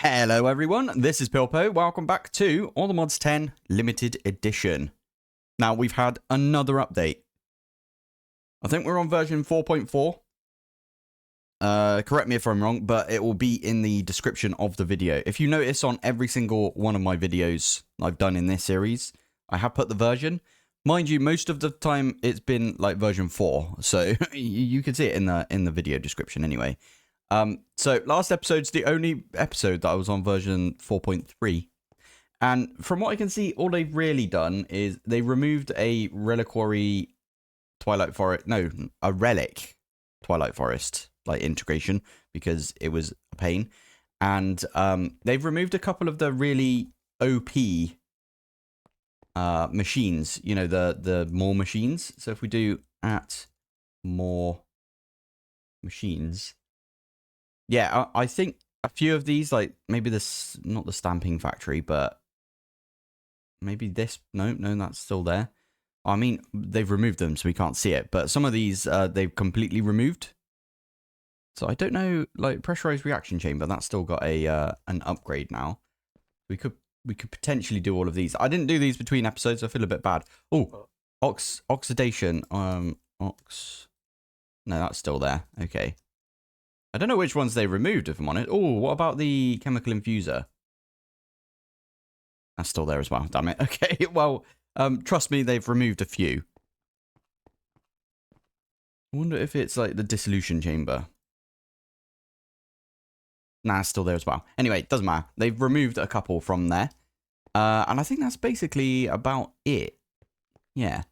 Hello everyone, this is Pilpoh. Welcome back to All the Mods 10 Limited Edition. Now we've had another update. I think we're on version 4.4. Correct me if I'm wrong, but it will be in the description of the video. If you notice on every single one of my videos I've done in this series, I have put the version. Mind you, most of the time it's been like version 4, so you can see it in the video description anyway. So last episode's the only episode that I was on version 4.3. And from what I can see, all they've really done is they removed a reliquary Twilight Forest, no, a relic Twilight Forest, like integration, because it was a pain. And they've removed a couple of the really OP machines, you know, the more machines. So if we do at more machines, yeah, I think a few of these, like maybe this, not the stamping factory, but maybe this. No, that's still there. I mean, they've removed them, so we can't see it. But some of these, they've completely removed. So I don't know, like pressurized reaction chamber. That's still got a an upgrade now. We could potentially do all of these. I didn't do these between episodes. So I feel a bit bad. Oh, oxidation. No, that's still there. Okay. I don't know which ones they removed, if I'm on it. Oh, what about the chemical infuser? That's still there as well. Damn it. Okay, well, trust me, they've removed a few. I wonder if it's like the dissolution chamber. Nah, it's still there as well. Anyway, doesn't matter. They've removed a couple from there. And I think that's basically about it. Yeah.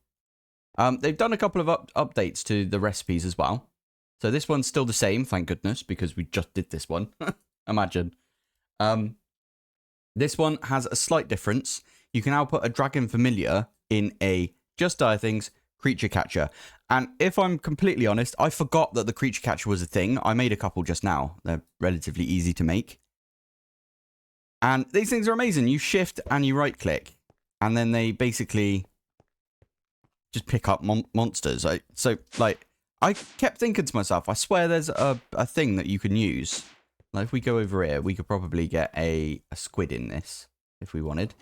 They've done a couple of updates to the recipes as well. So this one's still the same, thank goodness, because we just did this one. Imagine. This one has a slight difference. You can now put a dragon familiar in a Just Dire Things creature catcher. And if I'm completely honest, I forgot that the creature catcher was a thing. I made a couple just now. They're relatively easy to make. And these things are amazing. You shift and you right click. And then they basically just pick up monsters. So, like, I kept thinking to myself, I swear there's a thing that you can use. Like if we go over here, we could probably get a squid in this if we wanted.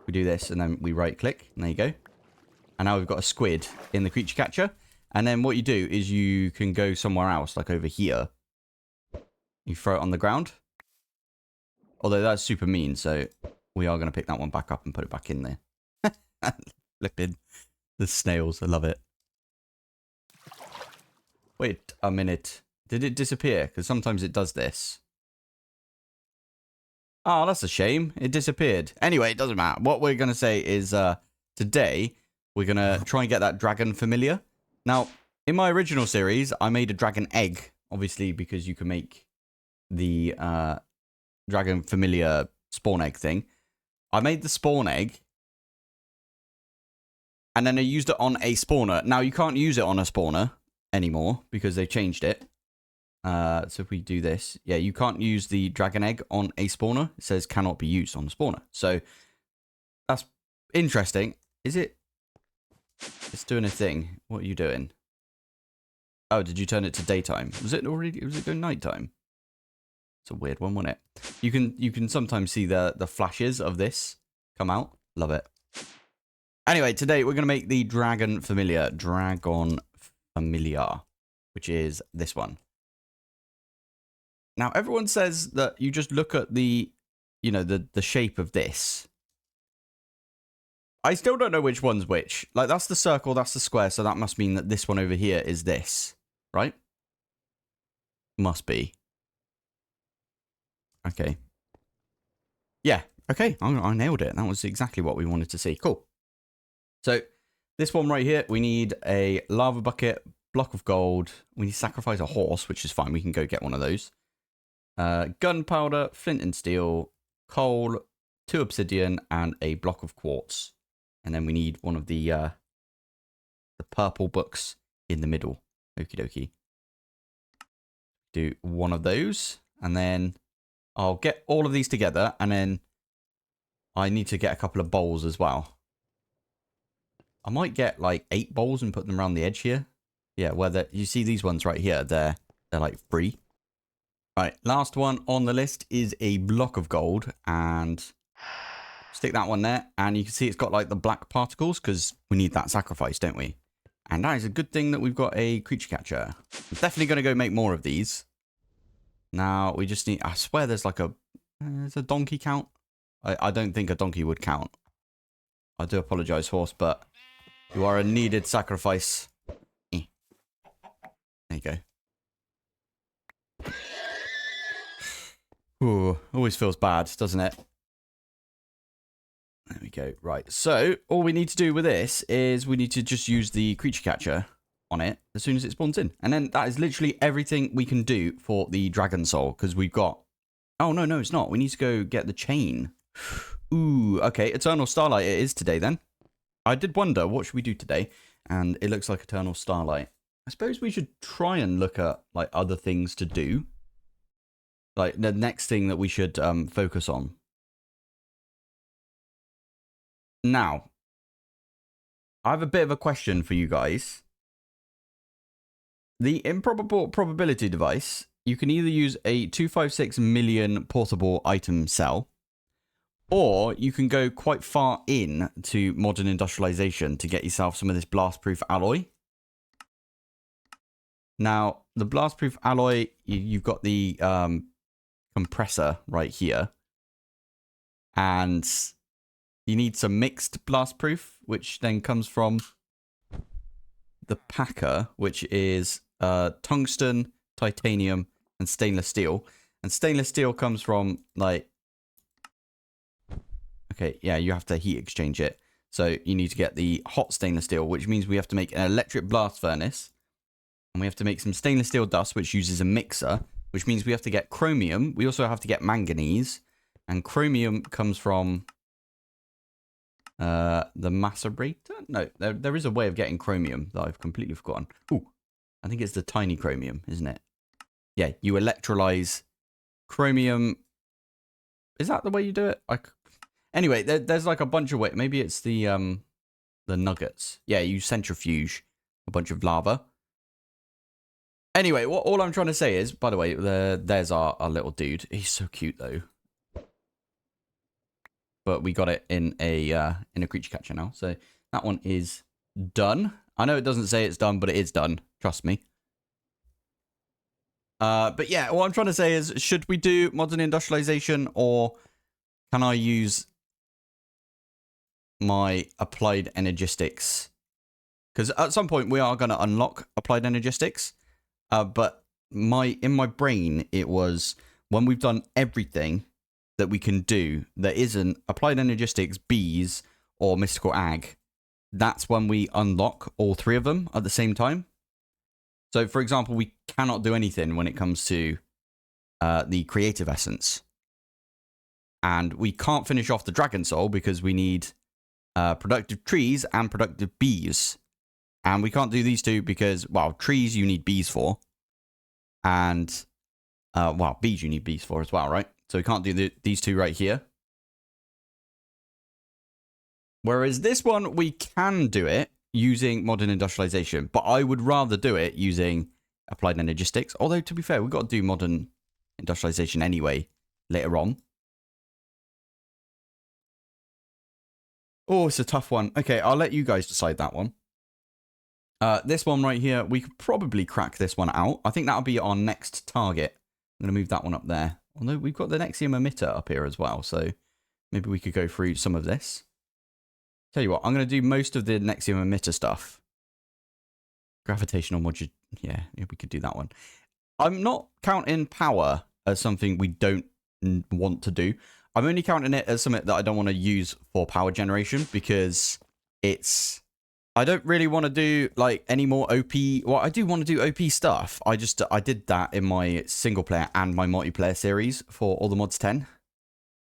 We do this and then we right click and there you go. And now we've got a squid in the creature catcher. And then what you do is you can go somewhere else, like over here. You throw it on the ground. Although that's super mean, so we are going to pick that one back up and put it back in there. Flipping the snails, I love it. Wait a minute. Did it disappear? Because sometimes it does this. Oh, that's a shame. It disappeared. Anyway, it doesn't matter. What we're going to say is today we're going to try and get that dragon familiar. Now, in my original series, I made a dragon egg. Obviously, because you can make the dragon familiar spawn egg thing. I made the spawn egg. And then I used it on a spawner. Now, you can't use it on a spawner anymore because they changed it. So if we do this, yeah, you can't use the dragon egg on a spawner. It says cannot be used on the spawner. So that's interesting. Is it? It's doing a thing. What are you doing? Oh, did you turn it to daytime? Was it going nighttime? It's a weird one, wasn't it? You can sometimes see the flashes of this come out. Love it. Anyway, today we're going to make the dragon familiar, which is this one. Now, everyone says that you just look at the, you know, the shape of this. I still don't know which one's which. Like, that's the circle, that's the square, so that must mean that this one over here is this, right? Must be. Okay. Yeah, okay, I nailed it. That was exactly what we wanted to see. Cool. So, this one right here, we need a lava bucket, block of gold. We need to sacrifice a horse, which is fine. We can go get one of those. Gunpowder, flint and steel, coal, 2 obsidian, and a block of quartz. And then we need one of the purple books in the middle. Okie dokie. Do one of those, and then I'll get all of these together, and then I need to get a couple of bowls as well. I might get like 8 bowls and put them around the edge here. Yeah, where you see these ones right here, they're like free. Right, last one on the list is a block of gold, and stick that one there, and you can see it's got like the black particles because we need that sacrifice, don't we? And that is a good thing that we've got a creature catcher. We're definitely going to go make more of these. Now we just need, I swear there's like there's a donkey count. I don't think a donkey would count. I do apologize, horse, but you are a needed sacrifice. There you go. Ooh, always feels bad, doesn't it? There we go. Right. So all we need to do with this is we need to just use the creature catcher on it as soon as it spawns in. And then that is literally everything we can do for the dragon soul, because we've got... Oh, no, it's not. We need to go get the chain. Ooh, okay. Eternal Starlight it is today then. I did wonder, what should we do today? And it looks like Eternal Starlight. I suppose we should try and look at like other things to do. Like the next thing that we should focus on. Now, I have a bit of a question for you guys. The improbable probability device, you can either use a 256 million portable item cell, or you can go quite far in to modern industrialization to get yourself some of this blast-proof alloy. Now, the blast-proof alloy, you've got the compressor right here. And you need some mixed blast-proof, which then comes from the packer, which is tungsten, titanium, and stainless steel. And stainless steel comes from, like... Okay, yeah, you have to heat exchange it. So you need to get the hot stainless steel, which means we have to make an electric blast furnace. And we have to make some stainless steel dust, which uses a mixer, which means we have to get chromium. We also have to get manganese. And chromium comes from the macerator? No, there is a way of getting chromium that I've completely forgotten. Ooh, I think it's the tiny chromium, isn't it? Yeah, you electrolyze chromium. Is that the way you do it? Anyway, there's like a bunch of ways. Maybe it's the nuggets. Yeah, you centrifuge a bunch of lava. Anyway, all I'm trying to say is, by the way, there's our little dude. He's so cute though. But we got it in a creature catcher now, so that one is done. I know it doesn't say it's done, but it is done. Trust me. But yeah, what I'm trying to say is, should we do modern industrialization, or can I use my applied energistics? Because at some point we are going to unlock applied energistics. But in my brain, it was when we've done everything that we can do that isn't applied energistics, bees, or mystical ag. That's when we unlock all three of them at the same time. So, for example, we cannot do anything when it comes to the creative essence. And we can't finish off the dragon soul because we need productive trees and productive bees. And we can't do these two because, well, trees you need bees for. And, well, bees you need bees for as well, right? So we can't do these two right here. Whereas this one, we can do it using modern industrialization. But I would rather do it using applied energistics. Although, to be fair, we've got to do modern industrialization anyway later on. Oh, it's a tough one. Okay, I'll let you guys decide that one. This one right here, we could probably crack this one out. I think that'll be our next target. I'm going to move that one up there. Although we've got the Nexium emitter up here as well, so maybe we could go through some of this. Tell you what, I'm going to do most of the Nexium emitter stuff. Gravitational modular, yeah, we could do that one. I'm not counting power as something we don't want to do. I'm only counting it as something that I don't want to use for power generation because it's... I don't really want to do like any more OP. Well, I do want to do OP stuff. I did that in my single player and my multiplayer series for all the mods 10.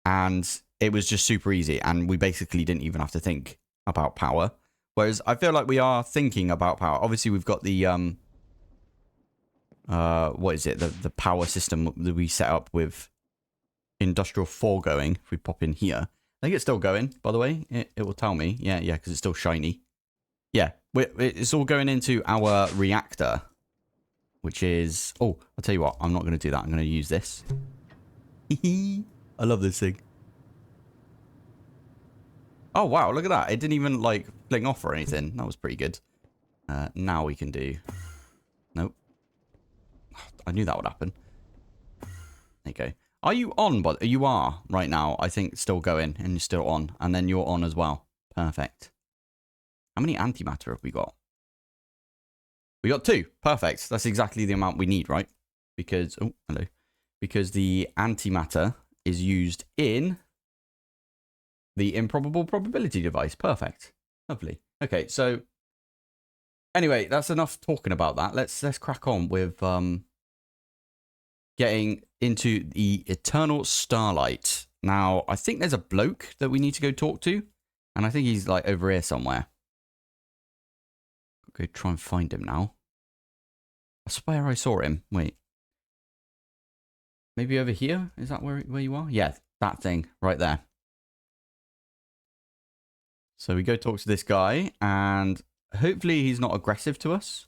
And it was just super easy. And we basically didn't even have to think about power. Whereas I feel like we are thinking about power. Obviously, we've got the, what is it? The power system that we set up with Industrial 4 going. If we pop in here. I think it's still going, by the way. It will tell me. Yeah, because it's still shiny. Yeah, it's all going into our reactor. which is... Oh, I'll tell you what. I'm not going to do that. I'm going to use this. I love this thing. Oh, wow. Look at that. It didn't even, like, fling off or anything. That was pretty good. Now we can do... Nope. I knew that would happen. There you go. Are you on? But you are right now. I think still going, and you're still on. And then you're on as well. Perfect. How many antimatter have we got? We got 2. Perfect. That's exactly the amount we need, right? Because... Oh, hello. Because the antimatter is used in the improbable probability device. Perfect. Lovely. Okay, so... Anyway, that's enough talking about that. Let's crack on with getting into the eternal starlight. Now, I think there's a bloke that we need to go talk to, and I think he's like over here somewhere. Go try and find him now. I swear I saw him. Wait. Maybe over here? Is that where you are? Yeah, that thing right there. So we go talk to this guy, and hopefully he's not aggressive to us.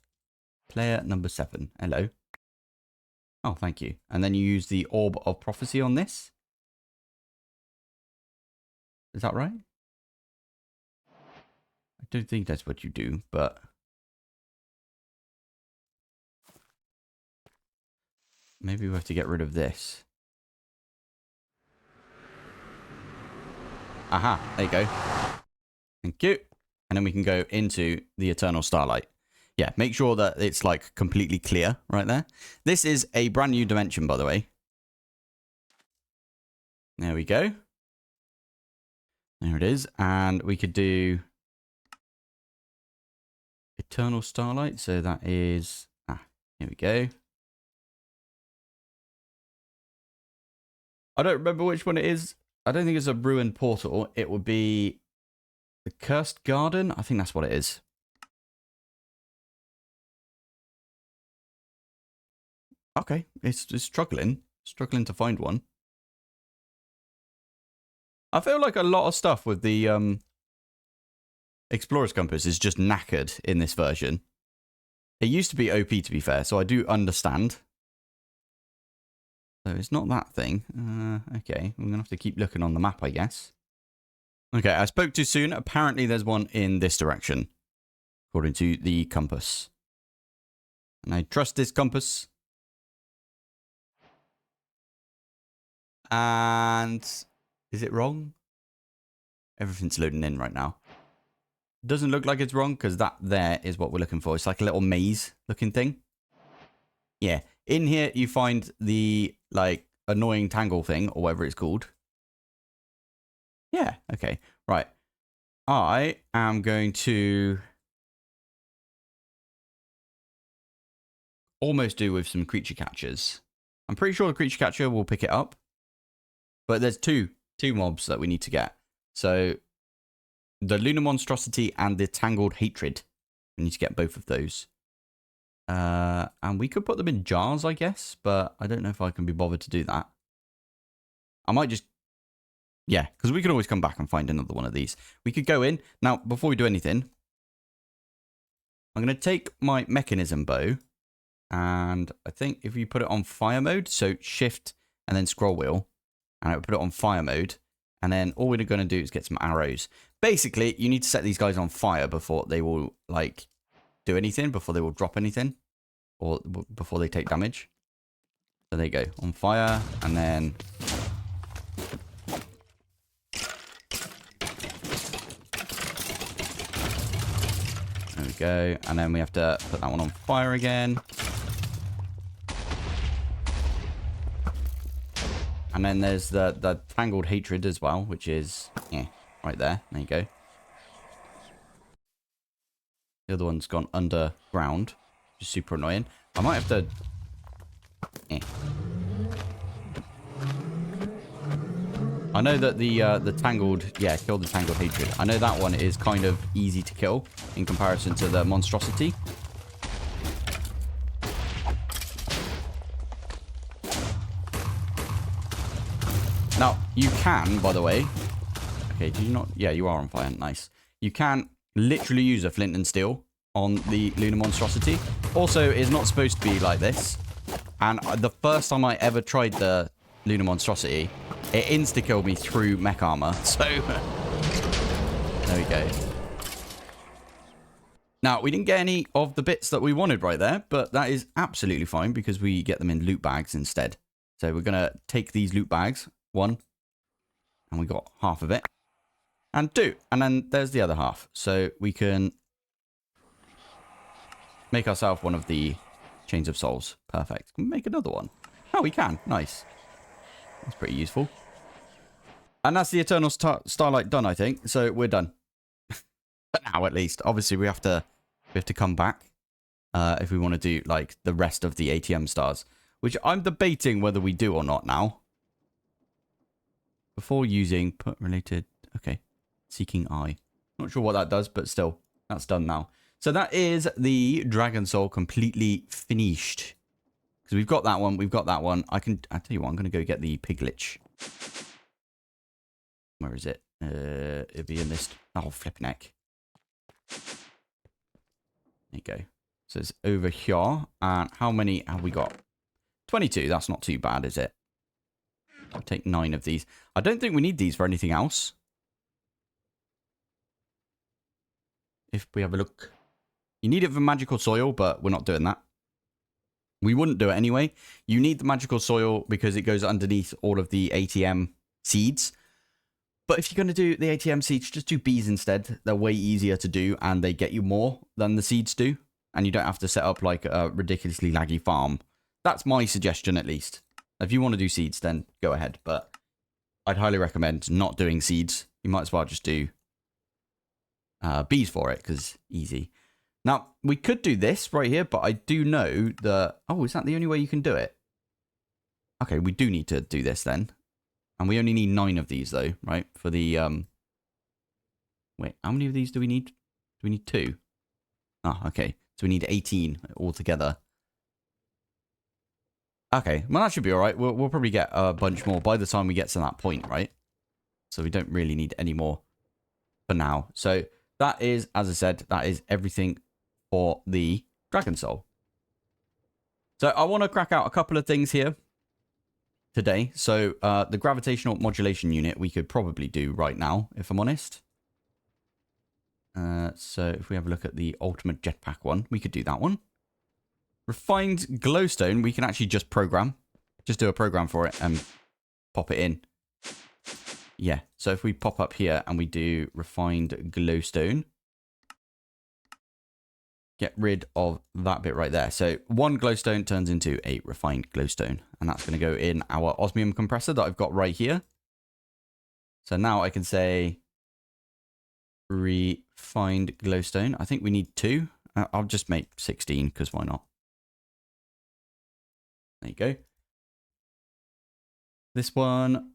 Player number 7. Hello. Oh, thank you. And then you use the Orb of Prophecy on this. Is that right? I don't think that's what you do, but... Maybe we have to get rid of this. Aha, there you go. Thank you. And then we can go into the Eternal Starlight. Yeah, make sure that it's like completely clear right there. This is a brand new dimension, by the way. There we go. There it is. And we could do Eternal Starlight. So that is... here we go. I don't remember which one it is. I don't think it's a ruined portal. It would be the Cursed Garden. I think that's what it is. Okay, it's struggling to find one. I feel like a lot of stuff with the Explorer's Compass is just knackered in this version. It used to be OP, to be fair, so I do understand. So it's not that thing. Okay, we're going to have to keep looking on the map, I guess. Okay, I spoke too soon. Apparently there's one in this direction, according to the compass. And I trust this compass. And is it wrong? Everything's loading in right now. Doesn't look like it's wrong because that there is what we're looking for. It's like a little maze looking thing. Yeah. In here, you find the, like, annoying tangle thing, or whatever it's called. Yeah, okay. Right. I am going to almost do with some creature catchers. I'm pretty sure the creature catcher will pick it up. But there's two mobs that we need to get. So, the Lunar Monstrosity and the Tangled Hatred. We need to get both of those. And we could put them in jars, I guess, but I don't know if I can be bothered to do that. I might just... Yeah, because we can always come back and find another one of these. We could go in. Now, before we do anything, I'm going to take my mechanism bow, and I think if you put it on fire mode, so shift and then scroll wheel, and I would put it on fire mode, and then all we're going to do is get some arrows. Basically, you need to set these guys on fire before they will, like... do anything, before they will drop anything, or before they take damage. So there you go, on fire, and then there we go, and then we have to put that one on fire again, and then there's the Tangled Hatred as well, which is right there. There you go. The other one's gone underground, which is super annoying. I might have to... I know that the Tangled... Yeah, kill the Tangled Hatred. I know that one is kind of easy to kill in comparison to the Monstrosity. Now, you can, by the way... Okay, do you not... Yeah, you are on fire. Nice. You can... literally use a flint and steel on the Lunar Monstrosity. Also, it's not supposed to be like this. And the first time I ever tried the Lunar Monstrosity, it insta-killed me through mech armor. So, there we go. Now, we didn't get any of the bits that we wanted right there, but that is absolutely fine because we get them in loot bags instead. So we're going to take these loot bags, 1, and we got half of it, and 2, and then there's the other half. So we can make ourselves one of the Chains of Souls. Perfect. Can we make another one? Oh, we can. Nice. That's pretty useful. And that's the Eternal Starlight done, I think. So we're done. For now, at least. Obviously, we have to come back if we want to do like the rest of the ATM stars, which I'm debating whether we do or not now. Before using put related, okay, seeking eye. Not sure what that does, but still, that's done now. So that is the Dragon Soul completely finished. Because we've got that one, we've got that one. I'll tell you what, I'm going to go get the Piglich. Where is it? It'll be in this. Oh, flipping heck. There you go. So it's over here. And how many have we got? 22. That's not too bad, is it? I'll take 9 of these. I don't think we need these for anything else. If we have a look. You need it for magical soil, but we're not doing that. We wouldn't do it anyway. You need the magical soil because it goes underneath all of the ATM seeds. But if you're going to do the ATM seeds, just do bees instead. They're way easier to do and they get you more than the seeds do. And you don't have to set up like a ridiculously laggy farm. That's my suggestion at least. If you want to do seeds, then go ahead. But I'd highly recommend not doing seeds. You might as well just do bees for it because easy. Now, we could do this right here, but I do know that... Oh, is that the only way you can do it? Okay, we do need to do this then. And we only need 9 of these though, right? For the... Wait, how many of these do we need? Do we need 2? Oh, okay. So we need 18 altogether. Okay, well that should be alright. We'll probably get a bunch more by the time we get to that point, right? So we don't really need any more for now. So that is, as I said, that is everything for the Dragon Soul. So I want to crack out a couple of things here today. So the gravitational modulation unit we could probably do right now, if I'm honest. So if we have a look at the ultimate jetpack one, we could do that one. Refined glowstone, we can actually just program. Just do a program for it and pop it in. Yeah, so if we pop up here and we do refined glowstone, get rid of that bit right there. So 1 glowstone turns into a refined glowstone. And that's going to go in our osmium compressor that I've got right here. So now I can say refined glowstone. I think we need 2. I'll just make 16 because why not? There you go. This one,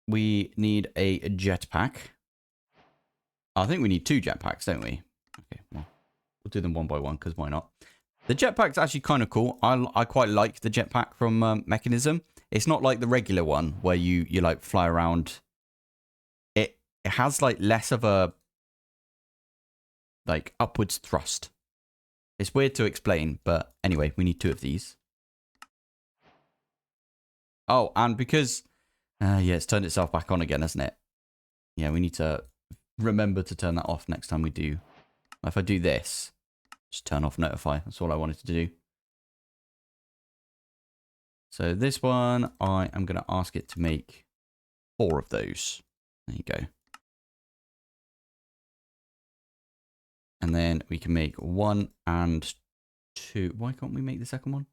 we need a jetpack. I think we need 2 jetpacks, don't we? Okay, well, we'll do them one by one because why not? The jetpack's actually kind of cool. I quite like the jetpack from Mechanism. It's not like the regular one where you like fly around. It has like less of a like upwards thrust. It's weird to explain, but anyway, we need 2 of these. Oh, and because, yeah, it's turned itself back on again, hasn't it? Yeah, we need to remember to turn that off next time we do. If I do this, just turn off notify. That's all I wanted to do. So this one, I am going to ask it to make 4 of those. There you go. And then we can make 1 and 2. Why can't we make the second one?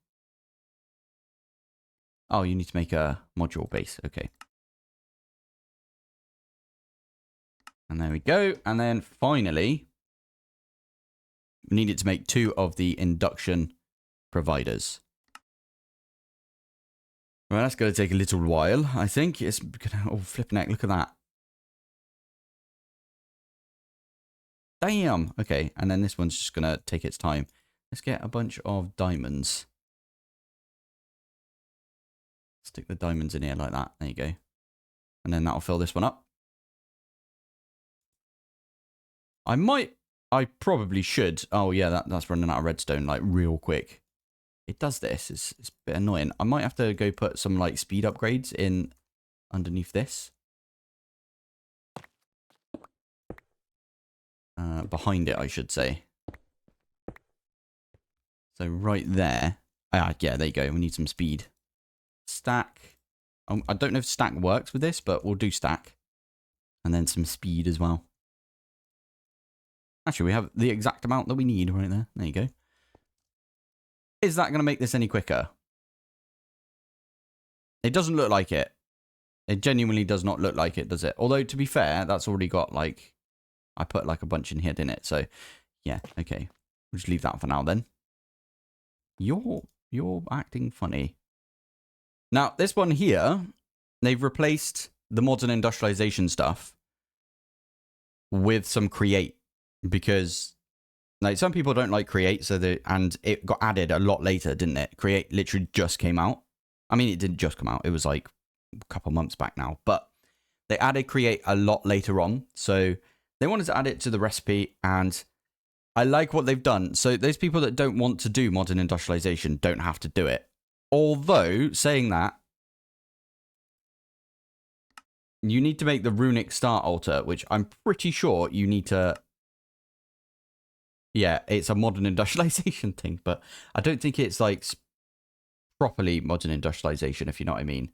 Oh, you need to make a module base. Okay. And there we go. And then finally, we need it to make 2 of the induction providers. Well, that's going to take a little while, I think. It's gonna, oh, flipping heck, look at that. Damn. Okay, and then this one's just going to take its time. Let's get a bunch of diamonds. Stick the diamonds in here like that. There you go. And then that'll fill this one up. I might I probably should. Oh, yeah, that's running out of redstone, like, real quick. It does this. It's a bit annoying. I might have to go put some, like, speed upgrades in underneath this. Behind it, I should say. So right there. Ah, yeah, there you go. We need some speed. Stack. I don't know if stack works with this, but we'll do stack. And then some speed as well. Actually, we have the exact amount that we need right there. There you go. Is that going to make this any quicker? It doesn't look like it. It genuinely does not look like it, does it? Although, to be fair, that's already got, like... I put, like, a bunch in here, didn't it? So, yeah, okay. We'll just leave that for now, then. You're acting funny. Now, this one here, they've replaced the modern industrialization stuff with some create. Because, like, some people don't like create, and it got added a lot later, didn't it? Create literally just came out. I mean, it didn't just come out. It was, like, a couple months back now. But they added create a lot later on. So they wanted to add it to the recipe, and I like what they've done. So those people that don't want to do modern industrialization don't have to do it. Although, saying that, you need to make the runic start altar, which I'm pretty sure you need to... Yeah, it's a modern industrialization thing, but I don't think it's, like, properly modern industrialization, if you know what I mean.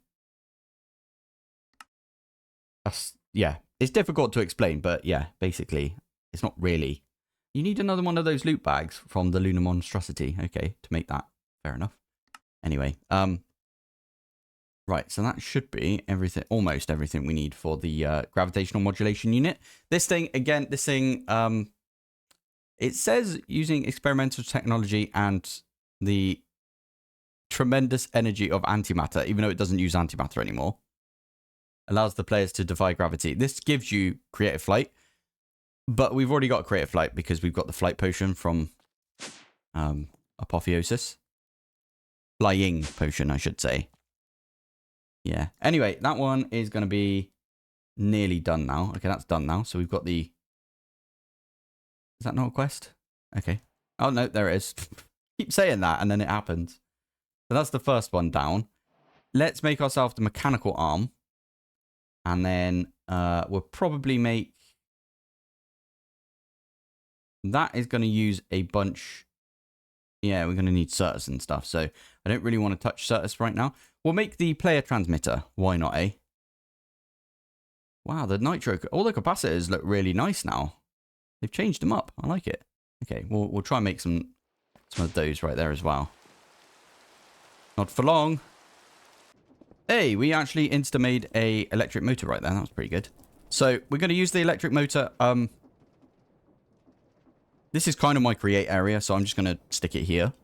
Yeah, it's difficult to explain, but yeah, basically, it's not really. You need another one of those loot bags from the Lunar Monstrosity, okay, to make that. Fair enough. Anyway, right, so that should be everything, almost everything we need for the gravitational modulation unit. This thing, again, it says using experimental technology and the tremendous energy of antimatter, even though it doesn't use antimatter anymore. Allows the players to defy gravity. This gives you creative flight, but we've already got creative flight because we've got the flight potion from Apotheosis. Flying potion, I should say. Yeah. Anyway, that one is going to be nearly done now. Okay, that's done now. So we've got the... Is that not a quest? Okay. Oh, no, there it is. Keep saying that, and then it happens. So that's the first one down. Let's make ourselves the mechanical arm. And then we'll probably make... That is going to use a bunch... Yeah, we're going to need Certus and stuff. So I don't really want to touch Certus right now. We'll make the player transmitter. Why not, eh? Wow, the nitro... All the capacitors look really nice now. They've changed them up. I like it. Okay, we'll try and make some of those right there as well. Not for long. Hey, we actually insta-made a electric motor right there. That was pretty good. So we're going to use the electric motor. This is kind of my create area, so I'm just going to stick it here.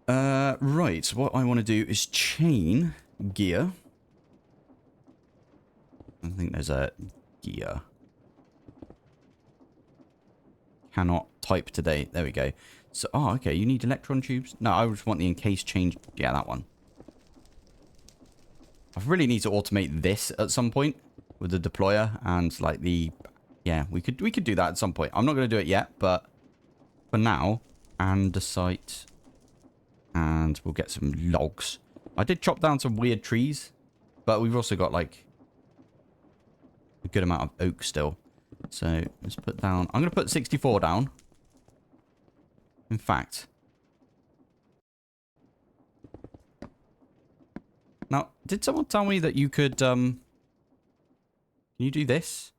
Right, so what I want to do is chain gear. I think there's a gear. Cannot type today. There we go. So, oh, okay, you need electron tubes? No, I just want the encase change. Yeah, that one. I really need to automate this at some point with the deployer and like the... Yeah, we could do that at some point. I'm not going to do it yet, but for now, andesite, and we'll get some logs. I did chop down some weird trees, but we've also got like a good amount of oak still. So let's put down... I'm going to put 64 down. In fact. Now, did someone tell me that you could... Can you do this?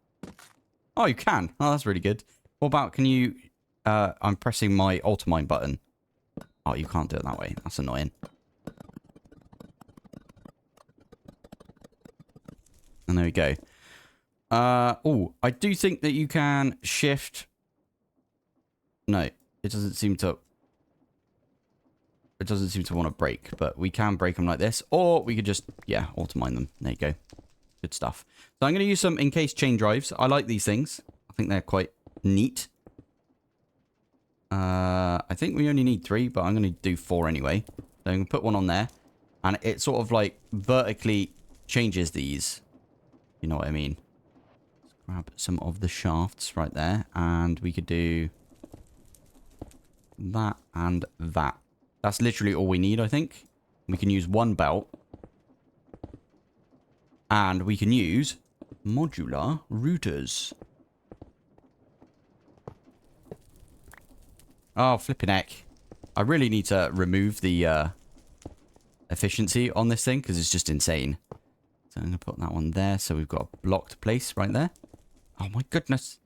Oh, you can. Oh, that's really good. What about, can you... I'm pressing my Ultimine button. Oh, you can't do it that way. That's annoying. And there we go. Oh, I do think that you can shift... No, it doesn't seem to... It doesn't seem to want to break, but we can break them like this. Or we could just, yeah, automine them. There you go. Good stuff. So I'm going to use some encased chain drives. I like these things. I think they're quite neat. I think we only need 3, but I'm going to do 4 anyway. So I'm going to put one on there. And it sort of like vertically changes these. You know what I mean? grab some of the shafts right there. And we could do that and that. That's literally all we need, I think. We can use one belt. And we can use modular routers. Oh, flipping heck. I really need to remove the efficiency on this thing because it's just insane. So I'm going to put that one there. So we've got a blocked place right there. Oh my goodness.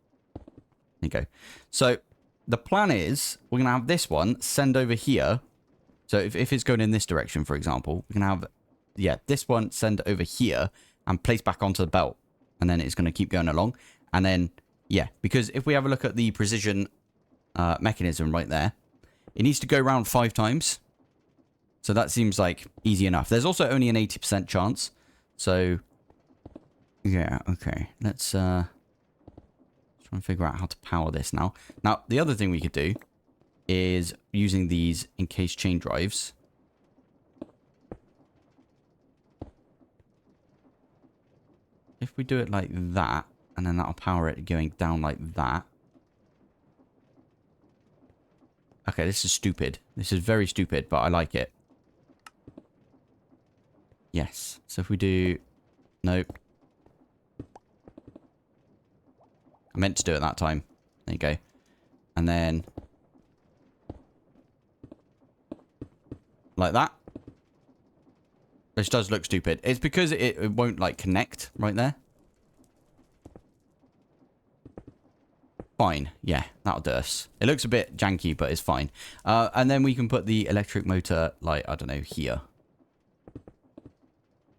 There you go. So the plan is we're going to have this one send over here. So if it's going in this direction, for example, we can have, yeah, this one send over here and place back onto the belt. And then it's going to keep going along. And then, yeah, because if we have a look at the precision mechanism right there, it needs to go around 5 times. So that seems like easy enough. There's also only an 80% chance. So, yeah, okay. Let's try and figure out how to power this now. Now, the other thing we could do is using these encased chain drives. If we do it like that, and then that'll power it going down like that. Okay, this is stupid. This is very stupid, but I like it. Yes. So if we do... Nope. I meant to do it that time. There you go. And then... like that. This does look stupid. It's because it won't, like, connect right there. Fine. Yeah, that'll do us. It looks a bit janky, but it's fine. And then we can put the electric motor, like, I don't know, here.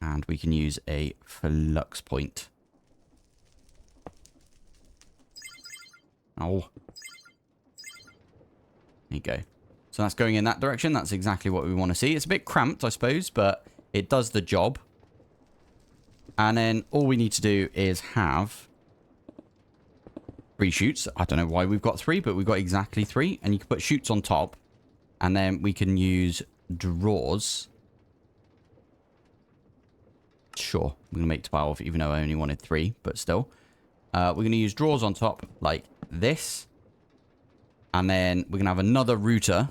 And we can use a flux point. Oh. There you go. So that's going in that direction. That's exactly what we want to see. It's a bit cramped, I suppose, but it does the job. And then all we need to do is have 3 chutes. I don't know why we've got 3, but we've got exactly 3. And you can put chutes on top. And then we can use drawers. Sure, I'm going to make 12, even though I only wanted 3, but still. We're going to use drawers on top like this. And then we're going to have another router.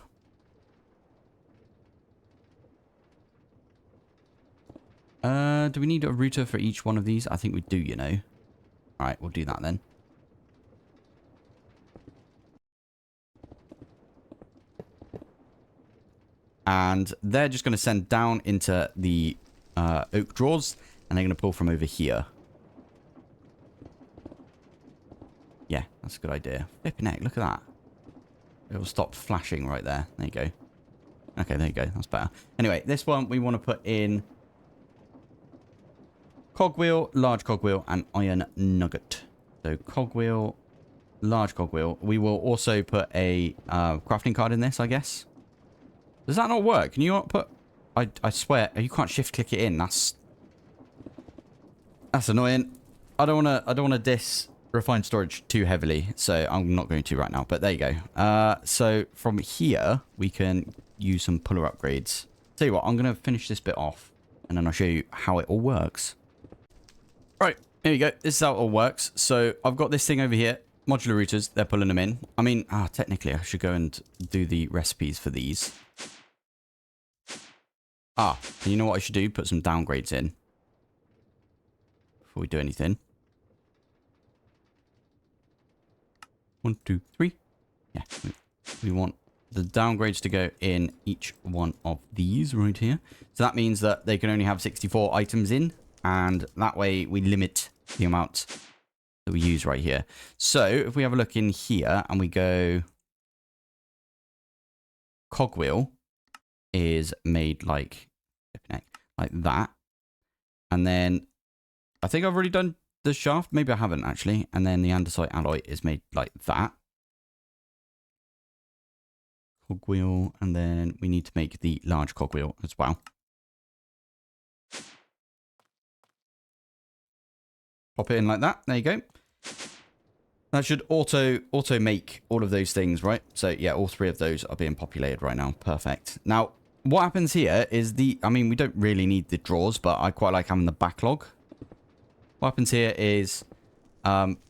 Do we need a router for each one of these? I think we do, you know. Alright, we'll do that then. And they're just going to send down into the oak drawers. And they're going to pull from over here. Yeah, that's a good idea. Flipping heck, look at that. It will stop flashing right there. There you go. Okay, there you go. That's better. Anyway, this one we want to put in cogwheel, large cogwheel, and iron nugget. So cogwheel, large cogwheel. We will also put a crafting card in this, I guess. Does that not work? Can you not put... I swear, you can't shift click it in. That's annoying. I don't want to diss refined storage too heavily, so I'm not going to right now. But there you go. So from here, we can use some puller upgrades. Tell you what, I'm going to finish this bit off, and then I'll show you how it all works. Right, here you go. This is how it all works. So I've got this thing over here. Modular routers, they're pulling them in. I mean, technically, I should go and do the recipes for these. And you know what I should do? Put some downgrades in. Before we do anything. 1, 2, 3. Yeah, we want the downgrades to go in each one of these right here. So that means that they can only have 64 items in. And that way we limit the amount that we use right here. So if we have a look in here and we go... cogwheel is made like that. And then I think I've already done the shaft. Maybe I haven't actually. And then the andesite alloy is made like that. Cogwheel. And then we need to make the large cogwheel as well. Pop it in like that. There you go. That should auto make all of those things, right? So yeah, all 3 of those are being populated right now. Perfect. Now, what happens here is I mean, we don't really need the drawers, but I quite like having the backlog. What happens here is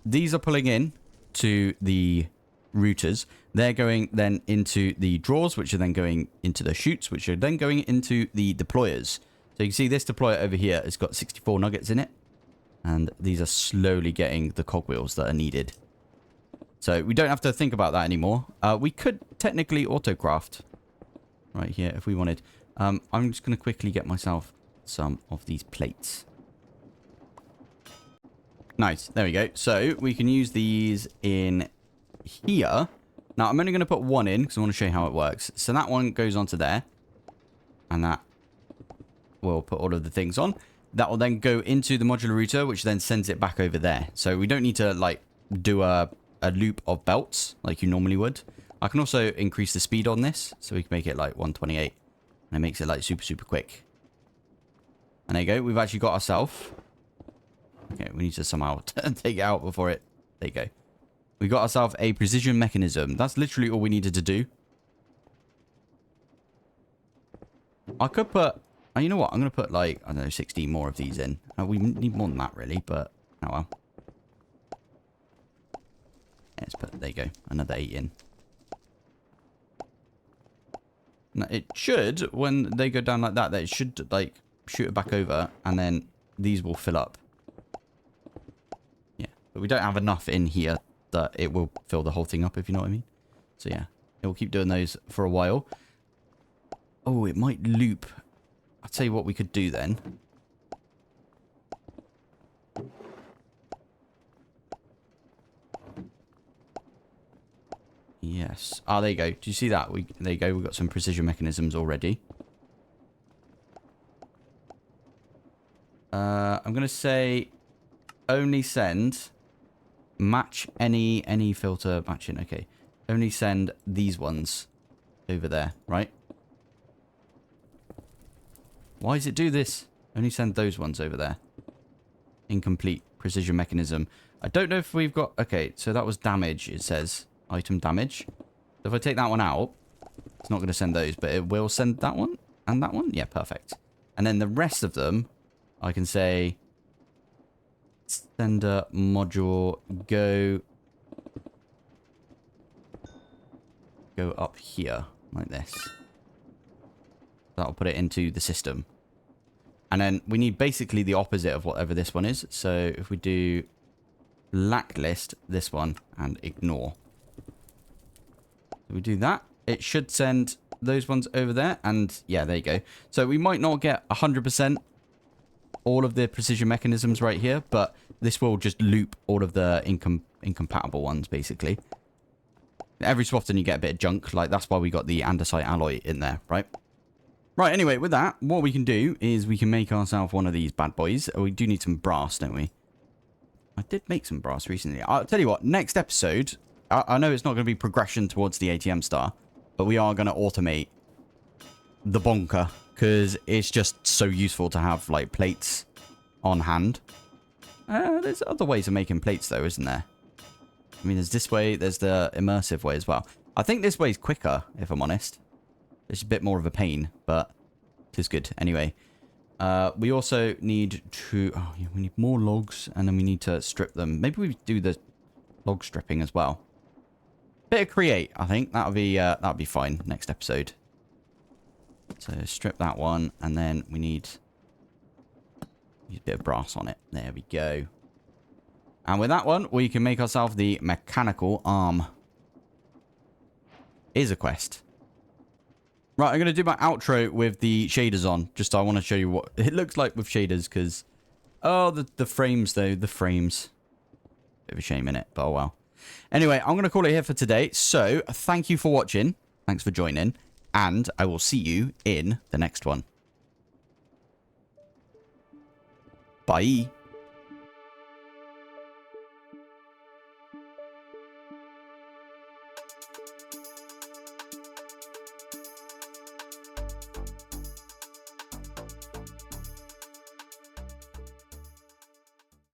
These are pulling in to the routers. They're going then into the drawers, which are then going into the chutes, which are then going into the deployers. So you can see this deployer over here has got 64 nuggets in it. And these are slowly getting the cogwheels that are needed. So we don't have to think about that anymore. We could technically autocraft right here if we wanted. I'm just going to quickly get myself some of these plates. Nice. There we go. So we can use these in here. Now, I'm only going to put one in because I want to show you how it works. So that one goes onto there. And that will put all of the things on. That will then go into the modular router, which then sends it back over there. So we don't need to, like, do a loop of belts like you normally would. I can also increase the speed on this. So we can make it, like, 128. And it makes it, like, super, super quick. And there you go. We've actually got ourselves... Okay, we need to somehow take it out before it... There you go. We got ourselves a precision mechanism. That's literally all we needed to do. I could put... you know what? I'm going to put, like, I don't know, 16 more of these in. We need more than that, really, but... Oh, well. Yeah, let's put... There you go. Another 8 in. Now, it should, when they go down like that, it should, like, shoot it back over, and then these will fill up. Yeah. But we don't have enough in here that it will fill the whole thing up, if you know what I mean. So, yeah. It will keep doing those for a while. Oh, it might loop... I'll tell you what we could do then. Yes. Ah, there you go. Do you see that? There you go. We've got some precision mechanisms already. I'm going to say only send match any filter matching. Okay. Only send these ones over there, right? Why does it do this? Only send those ones over there. Incomplete precision mechanism. I don't know if we've got... Okay, so that was damage, it says. Item damage. So if I take that one out, it's not going to send those, but it will send that one and that one. Yeah, perfect. And then the rest of them, I can say... Sender module go up here, like this. That'll put it into the system. And then we need basically the opposite of whatever this one is. So if we do blacklist this one and ignore. We do that. It should send those ones over there. And yeah, there you go. So we might not get 100% all of the precision mechanisms right here. But this will just loop all of the incompatible ones basically. Every so often you get a bit of junk. Like that's why we got the andesite alloy in there, right? Right, anyway, with that, what we can do is we can make ourselves one of these bad boys. We do need some brass, don't we? I did make some brass recently. I'll tell you what, next episode, I know it's not going to be progression towards the ATM star, but we are going to automate the bonker, because it's just so useful to have, like, plates on hand. There's other ways of making plates, though, isn't there? I mean, there's this way, there's the immersive way as well. I think this way is quicker, if I'm honest. It's a bit more of a pain, but it is good. Anyway, we also need to... Oh, yeah, we need more logs, and then we need to strip them. Maybe we do the log stripping as well. Bit of create, I think. That'll be fine next episode. So strip that one, and then we need a bit of brass on it. There we go. And with that one, we can make ourselves the mechanical arm. Is a quest. Right, I'm going to do my outro with the shaders on. Just I want to show you what it looks like with shaders, because... Oh, the frames, though. The frames. Bit of a shame in it, but oh well. Anyway, I'm going to call it here for today. So, thank you for watching. Thanks for joining. And I will see you in the next one. Bye.